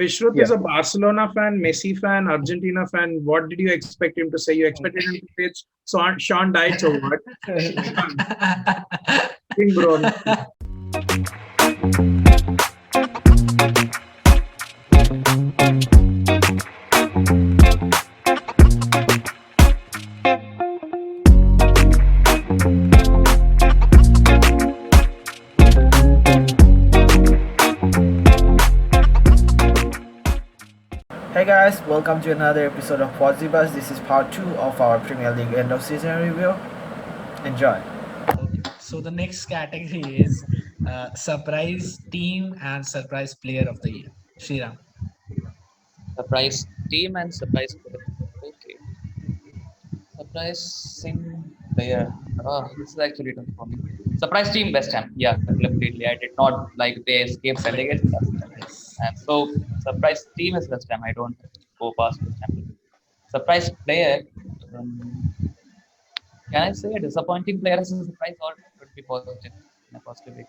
Vishruth Yeah. is a Barcelona fan, Messi fan, Argentina fan. What did you expect him to say? You expected him to say Sean Dyche or what? Think, bro. Hey guys, welcome to another episode of Pozibus. This is part 2 of our Premier League end of season review. Enjoy. Okay. So the next category is surprise team and surprise player of the year. Shriram. Surprise team and surprise player. Okay. Surprising player. This is actually tough for me. Surprise team West Ham. Yeah, completely. I did not like they escaped relegation last time. Yes. And so surprise team is West Ham. I don't go past West Ham. Surprise player. Um, can I say a disappointing player as a surprise or could be positive in a positive way?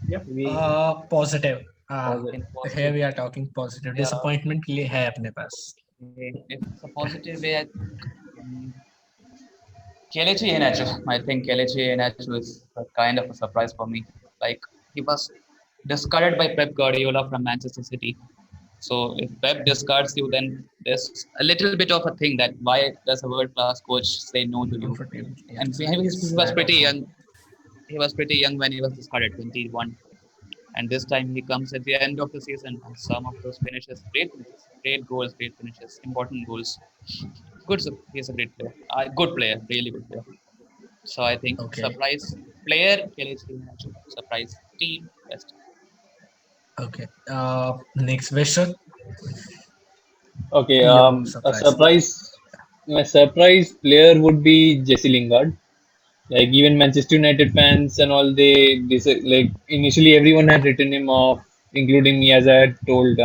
Yeah. We Positive. positive. In Here positive. we are talking positive. Yeah. Disappointment के लिए है अपने पास. If it's a positive way, um, Kelechi Iheanacho. I think Kelechi Iheanacho is a kind of a surprise for me. Like he was discarded by Pep Guardiola from Manchester City. So if Pep discards you, then there's a little bit of a thing that why does a world-class coach say no to you? Comfortable. And Yes. he Yes. was That pretty also. young. He was pretty young when he was discarded, 21. And this time he comes at the end of the season and some of those finishes, great goals, great finishes, important goals. Good, he's a great player. Good player, really good player. So I think Okay. surprise player, Kelechi Iheanacho. Surprise team, best. Okay. Next question. Okay. Your A surprise player. surprise. My surprise player would be Jesse Lingard. Like even Manchester United fans and all, they like initially everyone had written him off, including me, as I had told.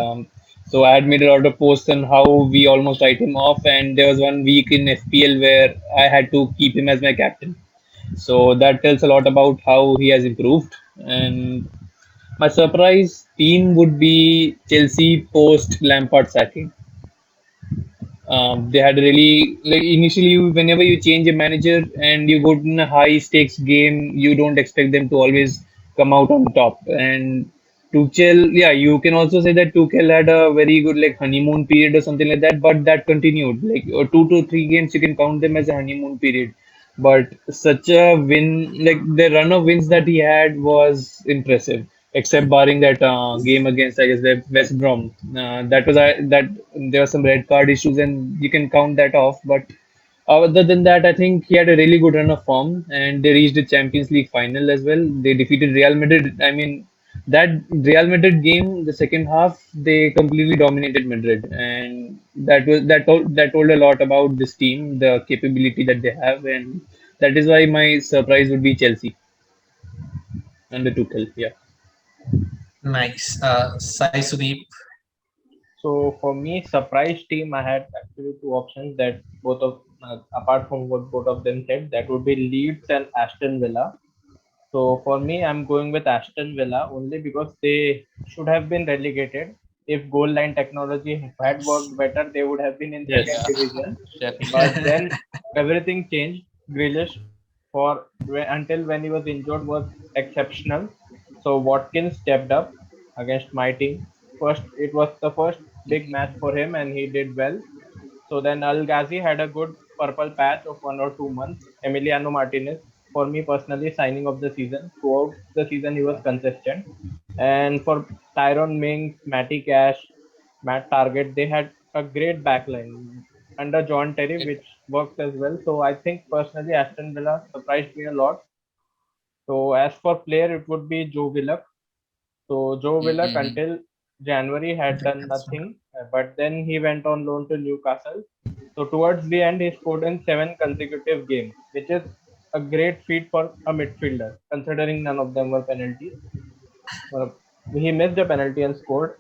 So I had made a lot of posts on how we almost write him off, and there was one week in FPL where I had to keep him as my captain. So that tells a lot about how he has improved. And my surprise team would be Chelsea post Lampard sacking. They had really like initially whenever you change a manager and you go in a high stakes game, you don't expect them to always come out on top. And Tuchel, yeah, you can also say that Tuchel had a very good like honeymoon period or something like that, but that continued like 2 to 3 games you can count them as a honeymoon period. But such a win, like the run of wins that he had was impressive except barring that game against I guess the West Brom. That was that there were some red card issues and you can count that off. But other than that, I think he had a really good run of form and they reached the Champions League final as well. They defeated Real Madrid. I mean, that Real Madrid game, the second half, they completely dominated Madrid, and that told a lot about this team, the capability that they have, and that is why my surprise would be Chelsea under Tuchel. Yeah. Nice. Sai Sudeep. So for me, surprise team, I had actually two options that both of apart from what both of them said, that would be Leeds and Aston Villa. So for me, I'm going with Aston Villa only because they should have been relegated. If goal line technology had Yes. worked better, they would have been in second Yes. Yeah, division. definitely. But then everything changed. Grealish until when he was injured was exceptional. So Watkins stepped up against my team. First, it was the first big match for him, and he did well. So then Al Ghazi had a good purple patch of 1 or 2 months. Emiliano Martinez, for me personally, signing of the season. Throughout the season, he was consistent. And for Tyrone Mings, Matty Cash, Matt Target, they had a great backline under John Terry, It, which works as well. So I think personally, Aston Villa surprised me a lot. So as for player, it would be Joe Willock. So Joe Willock mm-hmm. until January had done nothing, but then he went on loan to Newcastle. So towards the end, he scored in 7 consecutive games, which is a great feat for a midfielder, considering none of them were penalties. Uh, he missed a penalty and scored.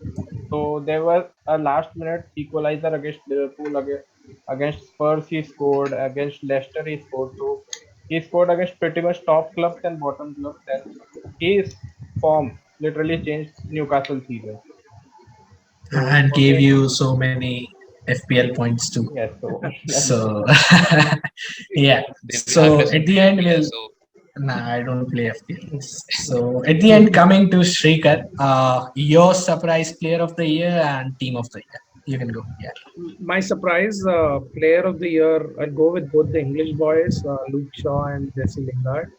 So there was a last minute equalizer against Liverpool, against Spurs he scored, against Leicester he scored. So he scored against pretty much top clubs and bottom clubs, and his form literally changed Newcastle season. and gave you so many FPL points too. Yes, so So yeah. Devinath So doesn't at play the end, FPL, we'll. so Nah, I don't play FPL. So at the end, coming to Shrikar, your surprise player of the year and team of the year. You can go. Yeah. My surprise player of the year, I'll go with both the English boys, Luke Shaw and Jesse Lingard.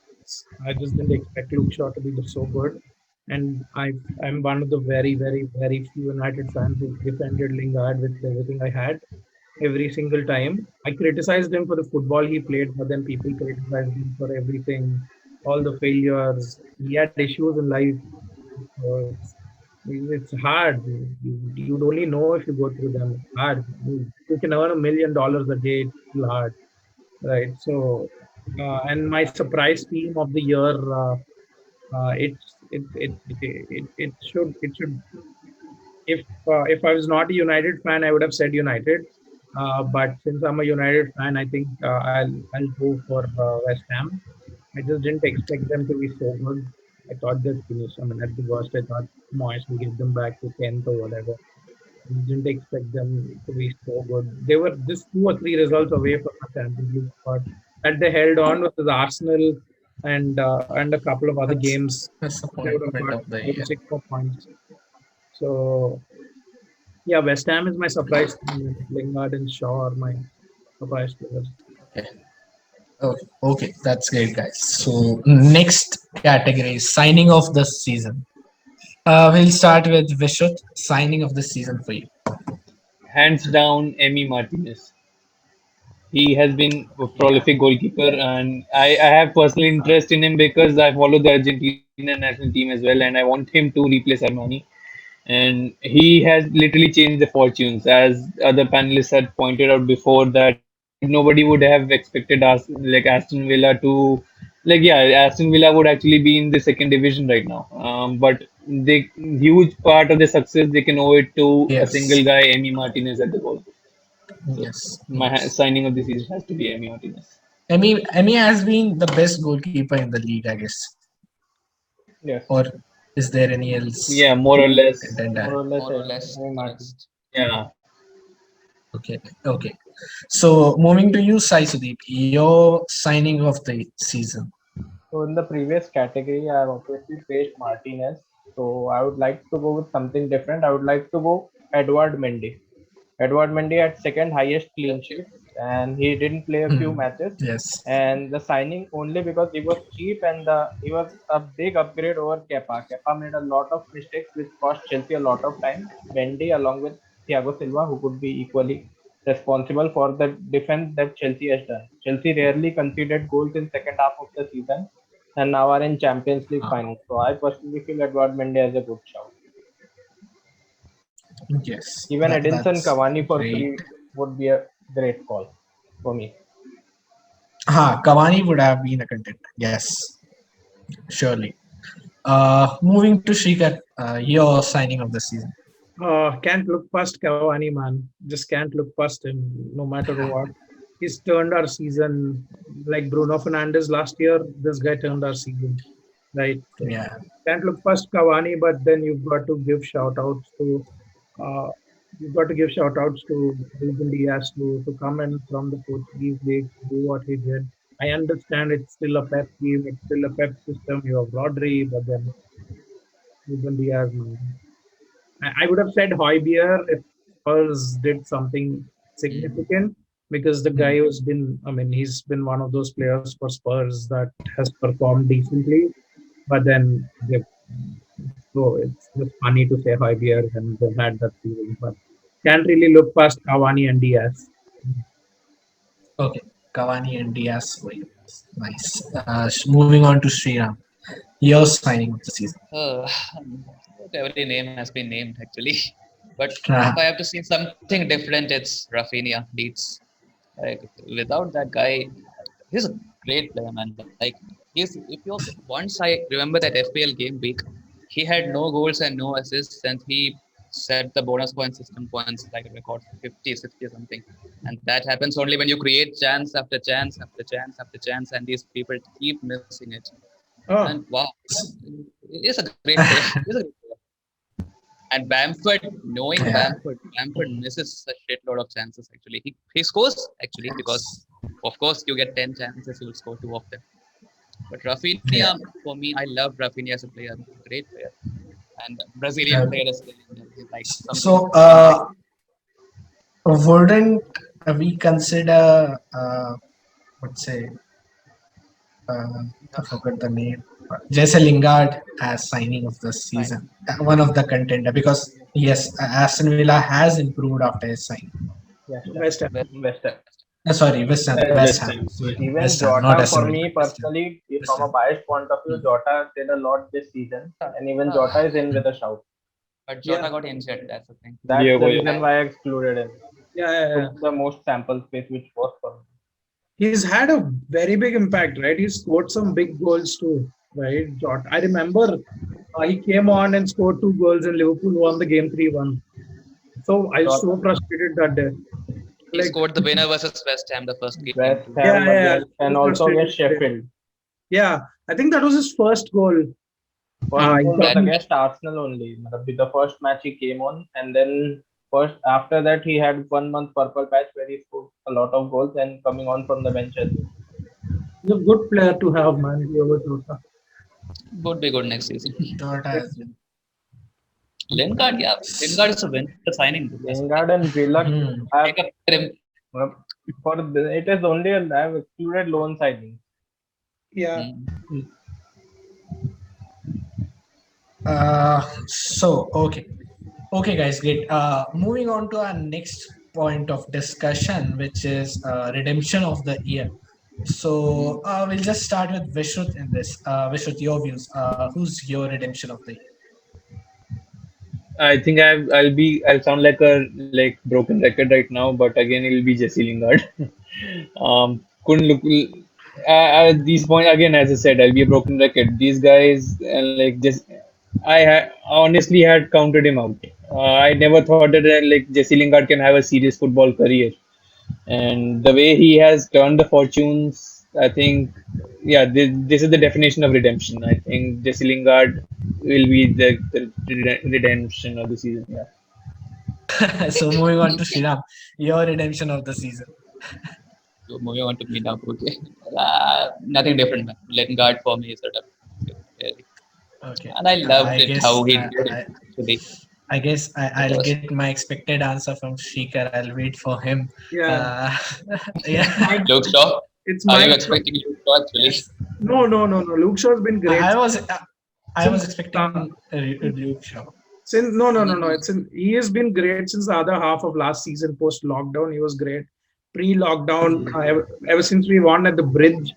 I just didn't expect Luke Shaw to be so good. And I'm one of the very, very, very few United fans who defended Lingard with everything I had every single time. I criticized him for the football he played, but then people criticized him for everything, all the failures. He had issues in life. So it's hard. You'd only know if you go through them. It's hard. You can earn $1 million a day. It's still hard, right? So, and my surprise team of the year, it should. If I was not a United fan, I would have said United. But since I'm a United fan, I think I'll go for West Ham. I just didn't expect them to be so good. I thought they'd finish. I mean, at the worst, I thought Moyes will get them back to 10th or whatever. I didn't expect them to be so good. They were just 2 or 3 results away from the Champions League spot. And they held on with the Arsenal and a couple of other That's games. They would have disappointment got of the 5 or year. 6 more points. So yeah, West Ham is my surprise team. Lingard and Shaw are my surprise players. Okay. Okay, that's great, guys. So next category is signing of the season. We'll start with Vishut. Signing of the season for you. Hands down, Emi Martinez. He has been a Yeah. prolific goalkeeper, and I have personal interest in him because I follow the Argentina national team as well, and I want him to replace Armani. And he has literally changed the fortunes, as other panelists had pointed out before, that nobody would have expected us, like Aston Villa, to, like, yeah, Aston Villa would actually be in the second division right now. But the huge part of the success they can owe it to a Yes. single guy, Emi Martinez, at the goal. So Yes. my Yes. signing of the season has to be Emi Martinez. Emi has been the best goalkeeper in the league, I guess. yes, Or is there any else Yeah, more or less. more contender? or less, more or less Martin. honest. Yeah. Okay. Okay. So moving to you, Sai Sudeep, your signing of the season. So in the previous category, I have obviously faced Martinez. So I would like to go with something different. I would like to go Edward Mendy. Edward Mendy had second highest clean Okay. sheets, and he didn't play a few Hmm. matches. Yes. And the signing only because he was cheap and he was a big upgrade over Kepa. Kepa made a lot of mistakes which cost Chelsea a lot of time. Mendy along with Thiago Silva, who could be equally responsible for the defense that Chelsea has done. Chelsea rarely conceded goals in second half of the season and now are in Champions League Ah, final. So I personally feel Edward Mendy as a good shout. yes. Even Edinson That's Cavani for great. free would be a great call for me. Cavani would have been a contender. Yes, surely. Moving to Shrikar, your signing of the season. Can't look past Cavani, man. Just can't look past him, no matter what. He's turned our season like Bruno Fernandes last year. This guy turned our season, right? So Yeah. can't look past Cavani, but then uh, you've got to give shout outs to Ruben Diaz to come in from the Portuguese league to do what he did. I understand it's still a Pep team, it's still a Pep system. You have Rodri, but then Ruben Diaz, man. I would have said Hoybier if Spurs did something Mm. significant because the Hmm. guy who's been, I mean, he's been one of those players for Spurs that has performed decently, but then so it's just funny to say Hoybier and they've had that season, but can't really look past Cavani and Diaz. Okay. Cavani and Diaz for you. Nice. Moving on to Sriram. Your signing of the season. Uh, every name has been named actually, but if Ah, I have to say something different, it's Rafinha Leeds. Like without that guy, he's a great player, man. Like once I remember that FPL game week, he had no goals and no assists, and he set the bonus point system points like a record 50, 60 or something. And that happens only when you create chance after chance after chance after chance, and these people keep missing it. And Oh, wow, he's a great player. He's a great player. And Bamford, knowing Yeah. Bamford misses a shitload of chances actually. He scores actually because, of course, you get 10 chances, you'll score two of them. But Rafinha, Yeah. for me, I love Rafinha as a player, great player, and Brazilian Okay. player as well. Like something So, unlike. wouldn't we consider, let's say, I forgot the name, Jesse Lingard as signing of the Fine. season, one of the contender, because yes, Aston Villa has improved after his signing. West Ham. West Ham. West Ham. Sorry, West West Ham. Ham. Sorry, Even West Ham, not Jota, Aston for Villa. me West Ham. personally, West from a Ham. biased point of view, Hmm. Jota did a lot this season, and even Ah, Jota is in with a shout. but Yeah. Jota got injured. That's the thing. That's the Yeah. reason why I excluded him. Yeah, yeah, yeah. Took the most sample space, which was for me. He's had a very big impact, right? He scored some big goals too, right? I remember he came on and scored 2 goals and Liverpool won the game 3-1. So I was Jota, so frustrated that day. He Like, scored the winner versus West Ham the first game West too. yeah, Ham yeah, against, and so also frustrated against that day. Sheffield. Yeah, I think that was his first goal. First He goal was got- against Arsenal only. The first match he came on, and then first after that he had 1 month purple patch where he scored a lot of goals and coming on from the bench as well. He's a good player to have, man. Diogo Jota. Would be good next season. Jota has been. Lingard, yeah, Lingard is a winter signing. That's the thing. Lingard and Willock Hmm. have Take up him. it is only I have excluded loan signing. Yeah. Mm. Okay, guys, great. Moving on to our next point of discussion, which is redemption of the year. So we'll just start with Vishruth in this. Vishruth, your views. Who's your redemption of the year? I think I'll sound like a broken record right now, but again it'll be Jesse Lingard. Couldn't look at these point again. As I said, I'll be a broken record. These guys just honestly had counted him out. I never thought that Jesse Lingard can have a serious football career, and the way he has turned the fortunes, I think, yeah, this is the definition of redemption. I think Jesse Lingard will be the redemption of the season. Yeah. So moving on to Sriram, your redemption of the season. So moving on to me now. Okay. Nothing different, man. Lingard for me is a really. Okay. And I loved it guess, how he I, did it I, today. I guess I'll Because get my expected answer from Shrikar. I'll wait for him. Yeah. Yeah. Luke Shaw, It's are you my expecting Luke Shaw actually? no. Luke Shaw's been great. I was Since- expecting Luke Shaw. Since no. He has been great since the other half of last season. Post lockdown, he was great. Pre-lockdown, ever since we won at the bridge,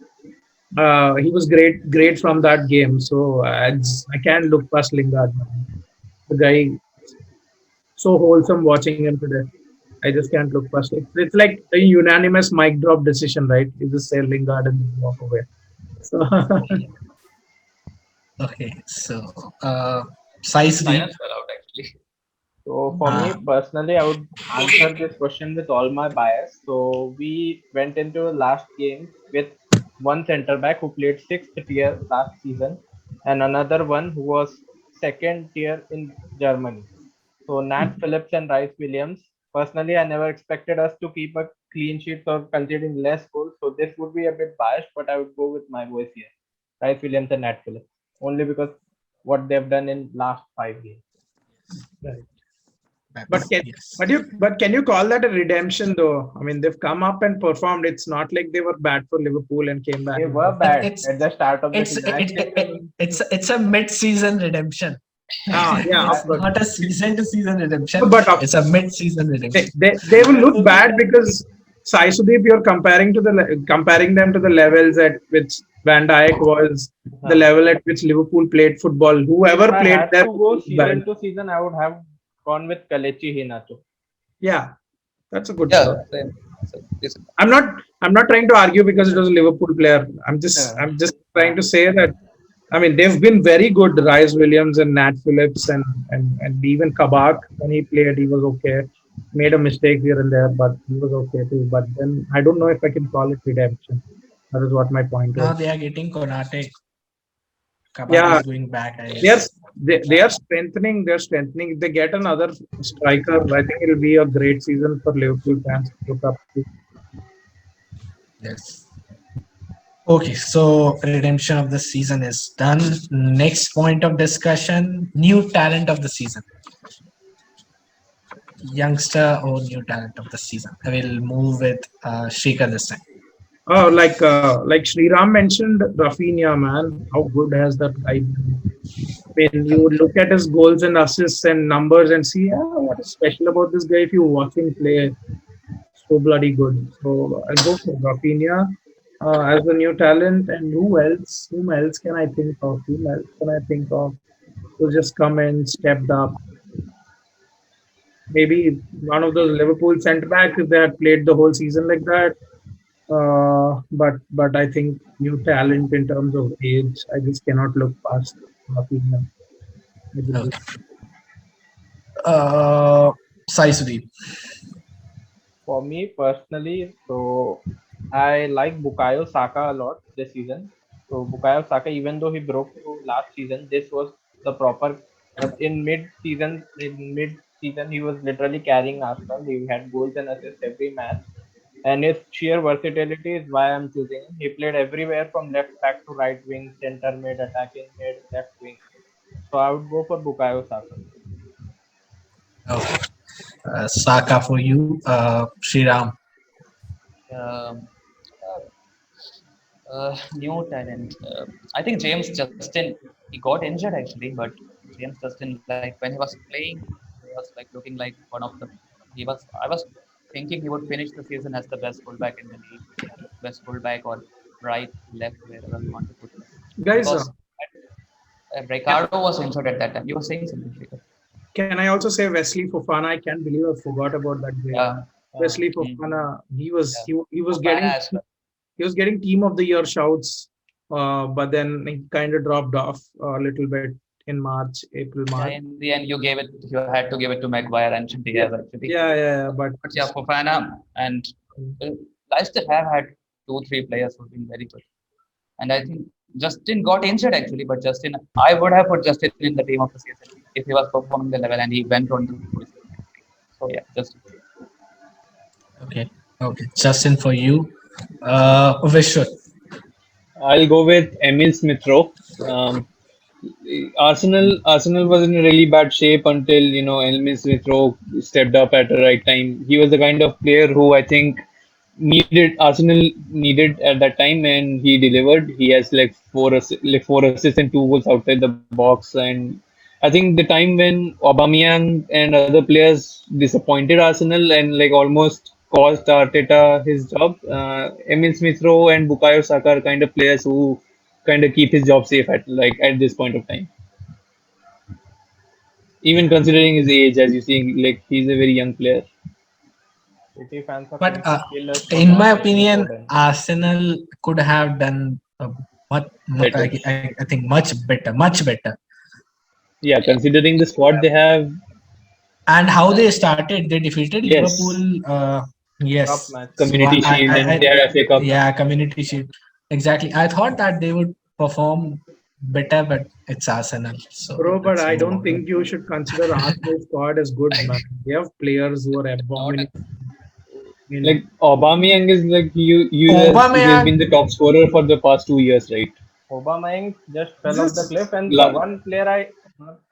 he was great from that game. So I can't look past Lingard. Man. The guy, so wholesome watching him today. I just can't look past it. It's like a unanimous mic drop decision, right? You just say Lingard and walk away. So Okay, so size deep. Silence fell out actually. So for me personally, I would answer this question with all my bias. So we went into last game with one center back who played sixth tier last season, and another one who was second tier in Germany. So Nat Phillips and Rice Williams. Personally, I never expected us to keep a clean sheet or conceding less goals. So this would be a bit biased, but I would go with my voice here. Rice Williams and Nat Phillips. Only because what they've done in last 5 games. right. Yes. But can you call that a redemption though? I mean, they've come up and performed. It's not like they were bad for Liverpool and came back. They were bad It's- at the start of the It's season. it's a mid-season redemption. Yeah, It's of course. not a season-to-season redemption. But It's a mid-season redemption. they will look bad because Sai Sudeep, you're comparing them to the levels at which Van Dijk was, the level at which Liverpool played football. Whoever If I played had there to go was bad. season to season, I would have gone with Kelechi Iheanacho. Yeah, that's a good Yeah. shout. So, listen, I'm not trying to argue because it was a Liverpool player. I'm just trying to say that I mean they've been very good. Rice Williams and Nat Phillips and even Kabak when he played, he was okay. Made a mistake here and there, but he was okay too. But then I don't know if I can call it redemption. That is what my point Now was. they are getting Konate. Kabak Yeah, is going back, I they are guess. they are strengthening. They're strengthening. If they get another striker, I think it'll be a great season for Liverpool fans to look up to. Yes. Okay, so redemption of the season is done. Next point of discussion: new talent of the season. Youngster or new talent of the season. I will move with Shrikar this time. Oh, like Sriram mentioned, Rafinha, man, how good has that guy been? When you look at his goals and assists and numbers and see what is special about this guy, if you watch him play, so bloody good. So I'll go for Rafinha as a new talent. And who else? Whom else can I think of? Whom else can I think of who just come and stepped up? Maybe one of those Liverpool centre backs if they had played the whole season like that. But I think new talent in terms of age, I just cannot look past Rafinha. I just- Okay. Uh, Sai Sudeep. For me personally, so I like Bukayo Saka a lot this season. So Bukayo Saka, even though he broke through last season, this was the proper. In mid-season, he was literally carrying Arsenal. He had goals and assists every match, and his sheer versatility is why I'm choosing him. He played everywhere from left back to right wing, center mid, attacking mid, left wing. So I would go for Bukayo Saka. Okay. Saka for you. Sriram. Um, New talent. I think James Justin. He got injured actually, but James Justin, like when he was playing, he was like looking like one of the. He was. I was thinking he would finish the season as the best fullback in the league, best fullback or right, left, wherever we want to put him. Guys, Because Ricardo was injured at that time. You were saying something, Shekhar. can I also say Wesley Fofana? I can't believe I forgot about that guy. Yeah. Wesley Mm, Fofana, yeah. he was Fofana getting as well. team of the year shouts, but then he kind of dropped off a little bit in March, April, Yeah, March. in the end, you had to give it to Maguire and Diaz actually. But But yeah, Fofana and uh, Leicester have had 2, 3 players who've been very good. And I think Justin got injured actually, but Justin, I would have put Justin in the team of the season if he was performing the level and he went on the full season. So yeah, Justin. Okay. Okay. Justin for you. Vishwa. I'll go with Emil Smith Rowe. Um, Arsenal was in a really bad shape until Emil Smith Rowe stepped up at the right time. He was the kind of player who I think Arsenal needed at that time, and he delivered. He has like four assists and 2 goals outside the box, and I think the time when Aubameyang and other players disappointed Arsenal and like almost cost Arteta his job. Emil Smith Rowe and Bukayo Saka are kind of players who kind of keep his job safe at this point of time. Even considering his age, as you see, like he's a very young player. City fans are But going to kill us for in my not taking opinion, Foden. Arsenal could have done Better. I think much better, much better. Yeah, considering the squad they have, And how they started, they defeated yes, Liverpool. Cup Yes. match. So Community Shield and they had FA Cup. yeah, Community Shield. Exactly. I thought that they would perform better, but it's Arsenal. So bro, but let's I move don't on. think you should consider Arsenal squad as good, man. They have players who are Not abominable. Like Aubameyang is like he has been Aubameyang, the top scorer for the past 2 years, right? Aubameyang just fell off the Just cliff, and the La- one player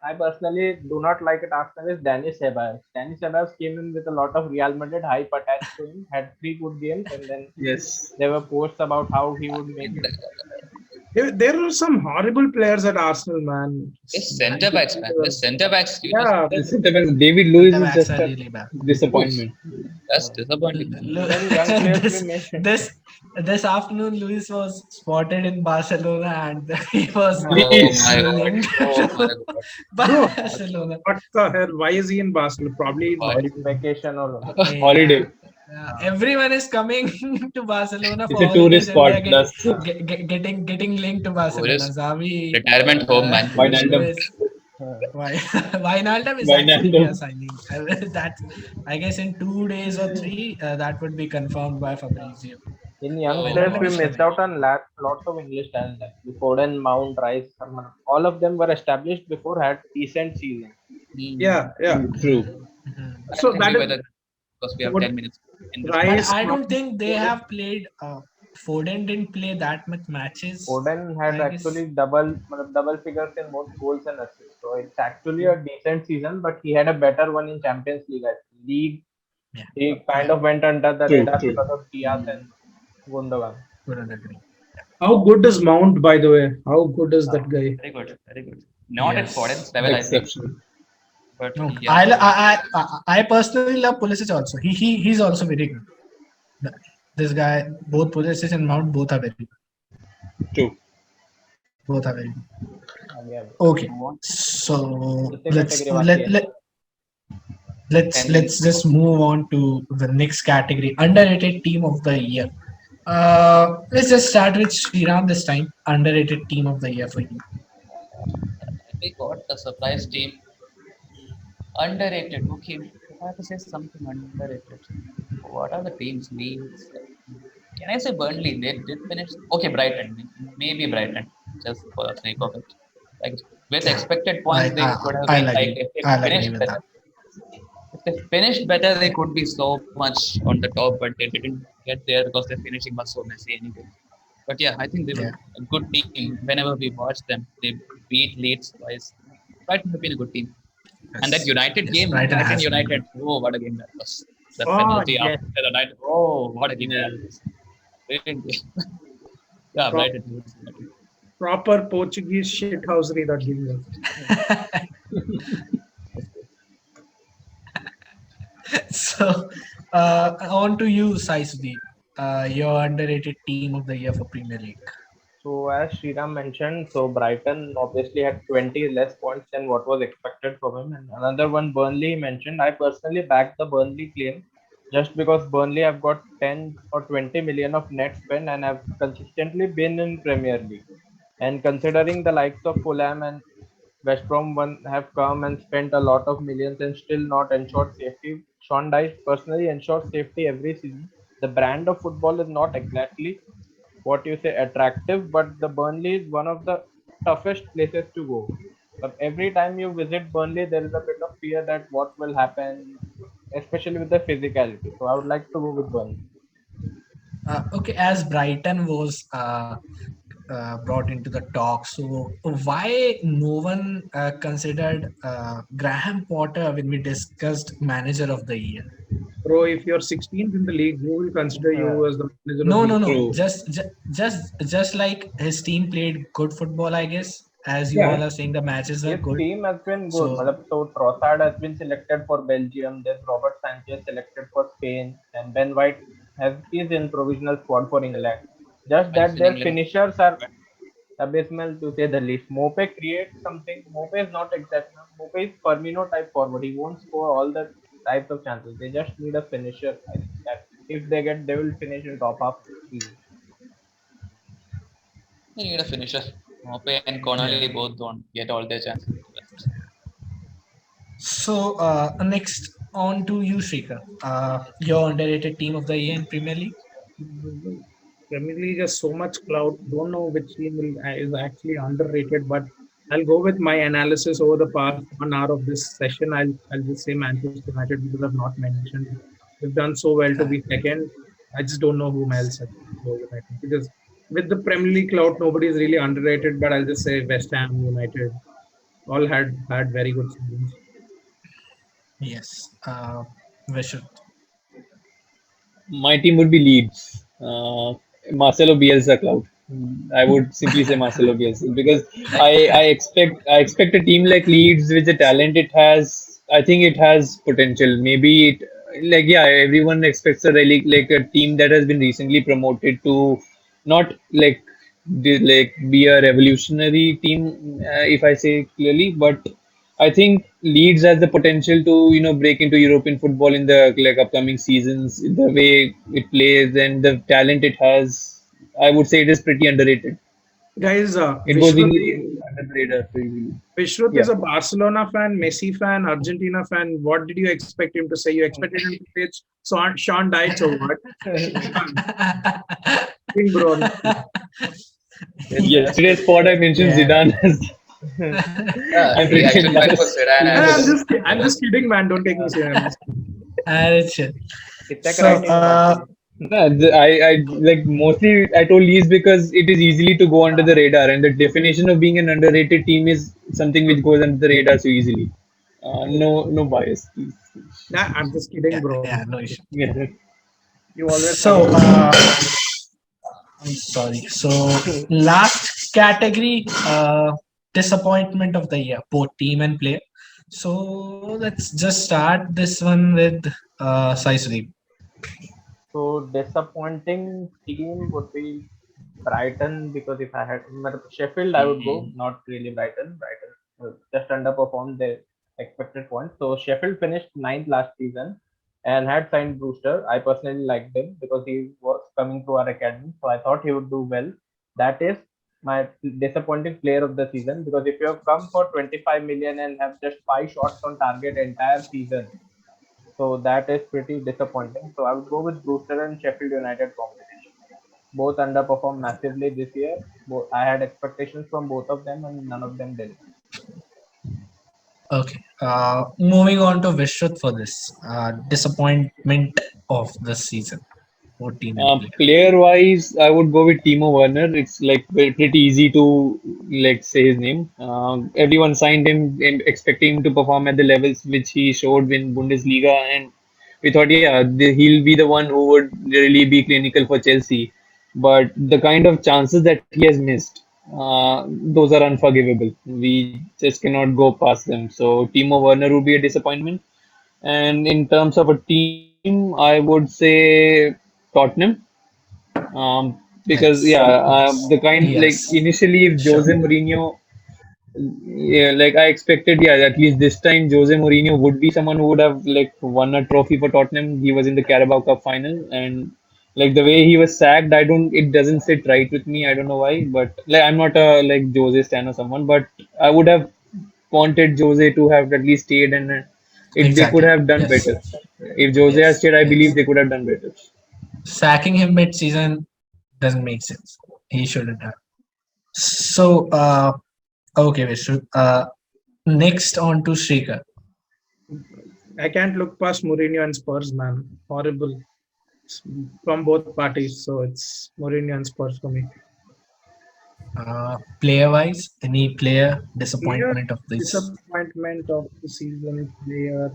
I personally do not like at Arsenal is Dani Ceballos. Dani Ceballos came in with a lot of Real Madrid hype attached to him, had 3 good games, and then yes. there were posts about how he would make it. there are some horrible players at Arsenal, man. this centre backs, man. This centre backs, Yeah, The centre back, David Lewis is backs just are a really bad. disappointment. that's disappointing. Even young players this, we mentioned. this afternoon, Luis was spotted in Barcelona, and he was Oh Please. my god. linked Oh to my god. bro, Barcelona. what the hell? Why is he in Barcelona? Probably Why? Vacation or Holiday. Everyone is coming to Barcelona It's for a tourist holidays, and spot. they're That's getting linked to Barcelona. Tourist Xavi, retirement home, man. Wijnaldum. Luis, uh, Wijnaldum is actually Wijnaldum. a signing. That I guess in 2 days or three, that would be confirmed by Fabrizio. In young So players, Let we me missed share. out on lots of English talent. Actually. Foden, Mount, Rice, Salman, all of them were established before, had decent seasons. mm, Yeah, yeah. True. Mhm. I'll So tell that you is whether because we have what 10 minutes in this But Rice, podcast. I don't Mount, think they Foden. have played. Foden didn't play that much matches, Foden had I guess. actually double figures in both goals and assists. So it's actually a decent season, but he had a better one in Champions League. League, Yeah, he kind yeah, of went under the True. radar True. because of Diaz and Mm, Gundogan. couldn't agree. How good is Mount, by the way? How good is that guy? very good, very good. Not at Yes. Foden's level, I think, Exceptional. but No, yeah, I personally love Pulisic also. He's also very good. This guy, both Pulisic and Mount, both are very good. True. Both are very good. Again, Okay, move on. so इसी let's category let बाकी है. let let's 10 minutes let's to go. just move on to the next category, underrated team of the year. Let's just start with Sriram this time. Underrated team of the year for you. We got a surprise team. Underrated. Okay, if I have to say something underrated, what are the teams? Leeds. Can I say Burnley? They did finish. Okay, Brighton. Maybe Brighton, just for the sake of it. Like with expected I points, they I could have been I'll like agree. if they I'll agree finished with better. that. If they finished better, they could be so much on the top, but they didn't get there because their finishing was so messy anyway. But yeah, I think they were Yeah. a good team. Whenever we watched them, they beat Leeds twice. Brighton have been a good team. And that Yes. United Yes. game Brighton back in has been good. United, oh, what a game that was. The Oh, penalty yes. after the night, oh, what a game Yeah. that was. Brilliant game. Yeah, Pro- Brighton. United. Proper Portuguese shithousery that game was. So, on to you, Saisudi. Your underrated team of the year for Premier League. So as Sriram mentioned, so Brighton obviously had 20 less points than what was expected from him. And another one Burnley mentioned. I personally backed the Burnley claim just because Burnley have got 10 or 20 million of net spend and have consistently been in Premier League. And considering the likes of Fulham and West Brom one have come and spent a lot of millions and still not ensured safety. Sean Dyche personally ensures safety every season. The brand of football is not exactly what you say attractive, but the Burnley is one of the toughest places to go. But every time you visit Burnley, there is a bit of fear that what will happen, especially with the physicality. So I would like to go with Burnley. Okay, as Brighton was brought into the talk, so why no one considered Graham Potter when we discussed Manager of the Year? Bro, if you're 16th in the league, who will consider Uh, you as the manager of No, the no, year? no. True. Just like his team played good football, I guess. As you Yeah. all are saying, the matches were his good. team has been good. So So Trossard has been selected for Belgium. There's Robert Sanchez selected for Spain, and Ben White is in provisional squad for England. Just White's that in their England. finishers are abysmal to say the least. Mope creates something. Mope is not exact. Mope is Firmino type forward. He won't score all the types of chances. They just need a finisher. I think that if they get, they will finish in top half easy. They need a finisher. Mope and yeah. Connolly both don't get all their chances. So next on to you, Shrikar. Your underrated team of the year in Premier League. Premier League has so much clout. Don't know which team is actually underrated, but I'll go with my analysis over the past 1 hour of this session. I'll just say Manchester United because I've not mentioned. They've done so well to be second. I just don't know whom else I can go with. I think because with the Premier League clout, nobody is really underrated. But I'll just say West Ham United all had very good seasons. Yes. Vishal. My team would be Leeds. Marcelo Bielsa cloud. I would simply say Marcelo Bielsa because I expect a team like Leeds with the talent it has. I think it has potential. Maybe it like yeah everyone expects a really like a team that has been recently promoted to not like be a revolutionary team if I say clearly, but I think Leeds has the potential to break into European football in the like upcoming seasons. The way it plays and the talent it has, I would say it is pretty underrated. Guys, It goes under the radar so easily. Vishruth Yeah. is a Barcelona fan, Messi fan, Argentina fan. What did you expect him to say? You expected him to say Sean Dyche or what? Kidding, bro. In yesterday's pod, I mentioned Yeah. Zidane as. Yeah, I'm he pretty actually went for embarrassed. Zidane as I'm just kidding, man. Don't take me serious. Chill. It's like So, right in company. No, I like mostly I told Leeds because it is easily to go under the radar, and the definition of being an underrated team is something which goes under the radar so easily. No bias, please. Nah, I'm just kidding, bro. yeah, no issue. Yeah. You always So, have. I'm sorry. So, last category, disappointment of the year, both team and player. So, let's just start this one with Sai Sudeep. So disappointing team would be Brighton, because if I had Sheffield, I would go. Not really Brighton. Brighton just underperformed their expected points. So Sheffield finished ninth last season and had signed Brewster. I personally liked him because he was coming through our academy, so I thought he would do well. That is my disappointing player of the season, because if you have come for 25 million and have just 5 shots on target entire season, so that is pretty disappointing. So I would go with Brewster and Sheffield United combination. Both underperformed massively this year. I had expectations from both of them, and none of them did. Okay. Moving on to Vishruth for this disappointment of this season, both team and player. Player wise, I would go with Timo Werner. It's like pretty easy to like say his name. Everyone signed him expecting him to perform at the levels which he showed in Bundesliga, and we thought, yeah, he'll be the one who would really be clinical for Chelsea. But the kind of chances that he has missed, those are unforgivable. We just cannot go past them. So Timo Werner would be a disappointment. And in terms of a team, I would say Tottenham. Because Yes. yeah, the kind like Yes. initially if Sure. Jose Mourinho, yeah, like I expected, yeah, at least this time Jose Mourinho would be someone who would have like won a trophy for Tottenham. He was in the Carabao Cup final, and like the way he was sacked, it doesn't sit right with me. I don't know why, but like I'm not a like Jose stan or someone, but I would have wanted Jose to have at least stayed, and they could Exactly. have done Yes. better. If Jose has Yes. stayed, I believe Yes. they could have done better. Sacking him mid-season doesn't make sense. He shouldn't have. So, okay, Vishruth. Next on to Shrikar. I can't look past Mourinho and Spurs, man. Horrible from both parties. So it's Mourinho and Spurs for me. Player-wise, any player Clear disappointment of this? disappointment of the season player.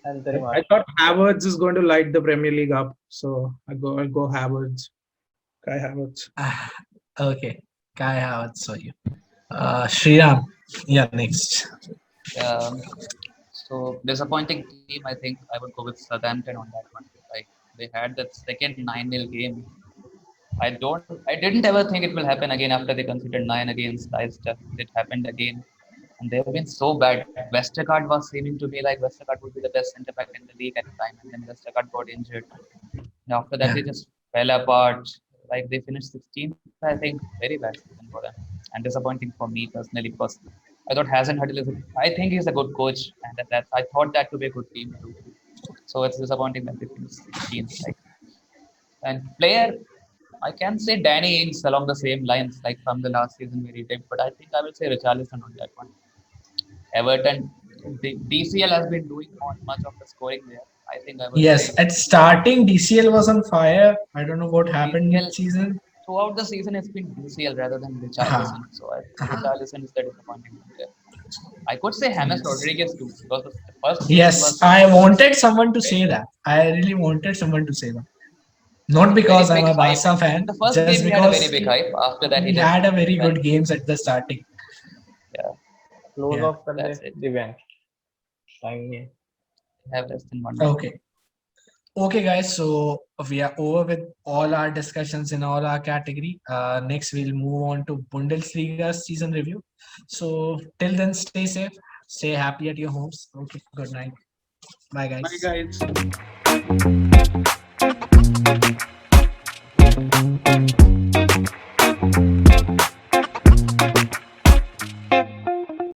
Anthony I Martial. thought Havertz is going to light the Premier League up, so I'll go Havertz. Kai Havertz. Okay, Kai Havertz for you. Shriram, yeah, next. um, so disappointing team. I think I would go with Southampton on that one. Like they had that second 9-0 game. I didn't ever think it will happen again after they conceded 9 against Leicester. It happened again. And they've been so bad. Westergaard was seeming to be like Westergaard would be the best centre back in the league at the time, and then Westergaard got injured. And after that, Yeah. they just fell apart. Like they finished 16th, I think, very bad season for them, and disappointing for me personally because I thought Hasenhüttl I think he's a good coach, and I thought that to be a good team too. So it's disappointing that they finished 16th. Like, and player, I can say Danny Ings along the same lines, like from the last season where he did, but I think I will say Richarlison on that one. Everton, the DCL has been doing not much of the scoring there. I think I would Yes, say at starting DCL was on fire. I don't know what happened DCL mid-season. throughout the season it's been DCL rather than Uh-huh. Richarlison. So I think Uh-huh. Richarlison is the disappointing one there. I could say James Yes. Rodriguez too because the first game Yes, was I wanted someone to very say good. that. I really wanted someone to say that. Not Very because I'm big a hype. Barca In fan, the first just game he had a because very big hype. After that he he just had a very went. good games at the starting. Yeah, Close Yeah. off कर ले that's it. Divyansh. Time नहीं है. Have less than 1 minute. Okay. Okay, guys. So we are over with all our discussions in all our category. Next, we'll move on to Bundesliga season review. So till then, stay safe, stay happy at your homes. Okay. Good night. Bye, guys. Bye, guys.